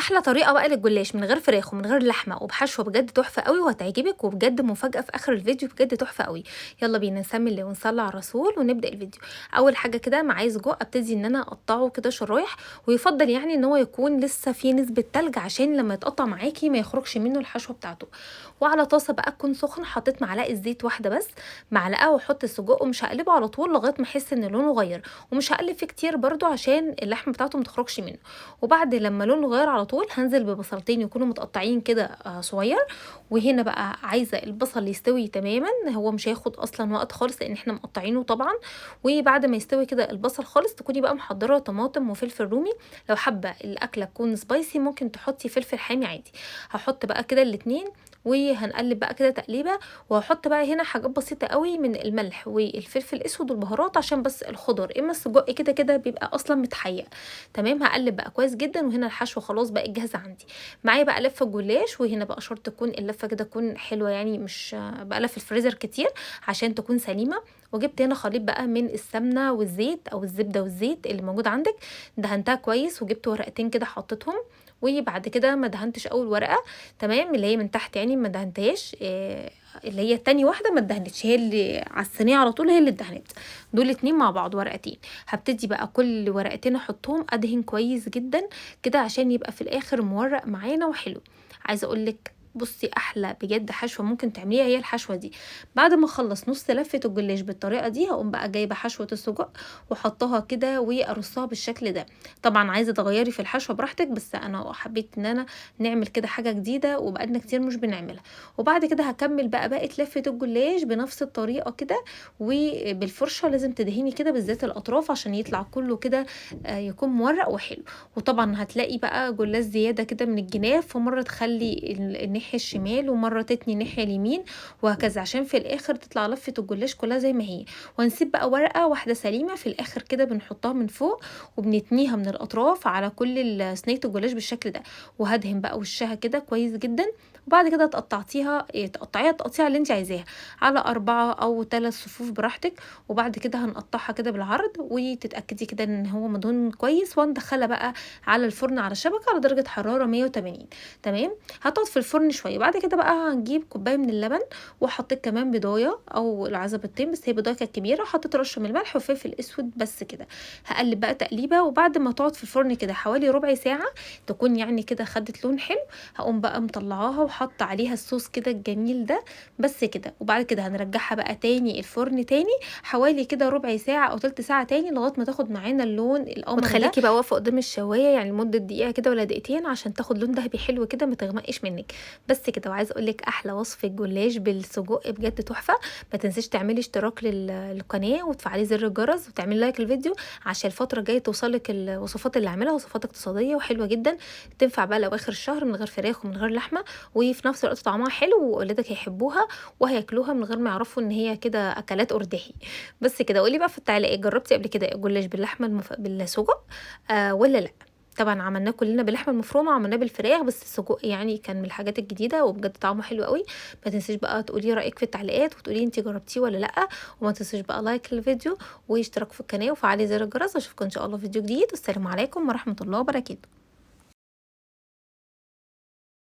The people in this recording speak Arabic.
احلى طريقه بقى للجلاش من غير فراخ ومن غير لحمه وبحشوه بجد تحفه قوي وهتعجبك، وبجد مفاجاه في اخر الفيديو بجد تحفه قوي. يلا بينا نسمي الله ونصلي على الرسول ونبدا الفيديو. اول حاجه كده معايا سجق، ابتدي ان انا اقطعه كده شرايح، ويفضل يعني ان هو يكون لسه فيه نسبه تلج عشان لما يتقطع معاكي ما يخرجش منه الحشوه بتاعته. وعلى طاسه بقى تكون سخنه حطيت معلقه زيت واحده بس، معلقه، واحط السجق ومش هقلبه على طول لغايه ما احس ان لونه غير، ومش هقلب فيه كتير برده عشان اللحمه بتاعته ما تخرجش منه. وبعد لما لونه غير على طول هنزل ببصلتين يكونوا متقطعين كده صغير. وهنا بقى عايزه البصل يستوي تماما، هو مش هياخد اصلا وقت خالص لان احنا مقطعينه طبعا. وبعد ما يستوي كده البصل خالص تكوني بقى محضره طماطم وفلفل رومي، لو حابه الاكله تكون سبايسي ممكن تحطي فلفل حامي عادي. هحط بقى كده الاتنين وهنقلب بقى كده تقليبه، وهحط بقى هنا حاجات بسيطه قوي من الملح والفلفل الاسود والبهارات عشان بس الخضر، اما السجق كده كده بيبقى اصلا متحيق. تمام، هقلب بقى كويس جدا، وهنا الحشوه خلاص بقت جاهزه عندي. معايا بقى لفه جلاش، وهنا بقى شرط تكون اللفه كده تكون حلوه، يعني مش بقى في الفريزر كتير عشان تكون سليمه. وجبت هنا خليط بقى من السمنه والزيت او الزبده والزيت اللي موجود عندك، دهنتها كويس وجبت ورقتين كده حطيتهم. وبعد كده ما دهنتش اول ورقه، تمام، اللي هي من تحت يعني ما دهنتهاش، اللي هي تاني واحده ما اتدهنتش، هي اللي على الصينيه على طول هي اللي اتدهنت. دول اتنين مع بعض ورقتين. هبتدي بقى كل ورقتين احطهم ادهن كويس جدا كده عشان يبقى في الاخر مورق معانا وحلو. عايزه اقولك بصي احلى بجد حشوه ممكن تعمليها هي الحشوه دي. بعد ما اخلص نص لفه الجلاش بالطريقه دي هقوم بقى جايبه حشوه السجق واحطها كده وارصها بالشكل ده. طبعا عايزه تغيري في الحشوه براحتك، بس انا حبيت ان انا نعمل كده حاجه جديده وبقالنا كتير مش بنعملها. وبعد كده هكمل بقى باقي لفه الجلاش بنفس الطريقه كده، وبالفرشه لازم تدهني كده بالذات الاطراف عشان يطلع كله كده يكون مورق وحلو. وطبعا هتلاقي بقى جلاش زياده كده من الجناب، فمره تخلي الناحيه الشمال ومره تتني الناحيه اليمين، وهكذا عشان في الاخر تطلع لفه الجلاش كلها زي ما هي. ونسيب بقى ورقه واحده سليمه في الاخر كده بنحطها من فوق، وبنتنيها من الاطراف على كل صينيه الجلاش بالشكل ده. وهدهن بقى وشها كده كويس جدا. وبعد كده تقطعيها التقطيعه اللي انت عايزاها على 4 أو 3 صفوف براحتك. وبعد كده هنقطعها كده بالعرض، وتتاكدي كده ان هو مدهون كويس، وندخلها بقى على الفرن على شبكه على درجه حراره 180. تمام، هتقعد في الفرن شويه. بعد كده بقى هنجيب كوبايه من اللبن، وحطيت كمان بيضايه او العزه بيضتين، بس هي بيضايه كانت كبيره، حطيت رشه من الملح وفلفل اسود بس كده. هقلب بقى تقليبه، وبعد ما تقعد في الفرن كده حوالي ربع ساعه تكون يعني كده خدت لون حلو، هقوم بقى مطلعاها وحط عليها الصوص كده الجميل ده بس كده. وبعد كده هنرجعها بقى تاني الفرن تاني حوالي كده ربع ساعه او تلت ساعه تاني لغايه ما تاخد معانا اللون القمر ده. وتخليكي بقى واقفه قدام الشوايه يعني لمده دقيقه كده ولا دقيقتين عشان تاخد لون ذهبي حلو كده ما تغمقش منك بس كده. وعايزه اقول لك احلى وصفه جلاش بالسجق بجد تحفه. ما تنسيش تعملي اشتراك للقناه وتفعلي زر الجرس وتعملي لايك الفيديو عشان الفتره الجايه توصلك الوصفات اللي اعملها، وصفات اقتصاديه وحلوه جدا تنفع بقى لو اخر الشهر من غير فراخ ومن غير لحمه، وفي نفس الوقت طعمها حلو واولادك هيحبوها وهياكلوها من غير ما يعرفوا ان هي كده اكلات ارداحي بس كده. قولي بقى في التعليقات جربتي قبل كده الجلاش باللحمه بالسجق ولا لا؟ طبعا عملناه كلنا باللحمه المفرومه وعملناه بالفراخ، بس السجق يعني كان من الحاجات الجديده وبجد طعمه حلو قوي. ما تنسيش بقى تقولي رايك في التعليقات وتقولي انت جربتيه ولا لا. وما تنسيش بقى لايك للفيديو واشتراك في القناه وفعلي زر الجرس. اشوفكم ان شاء الله في فيديو جديد، والسلام عليكم ورحمه الله وبركاته.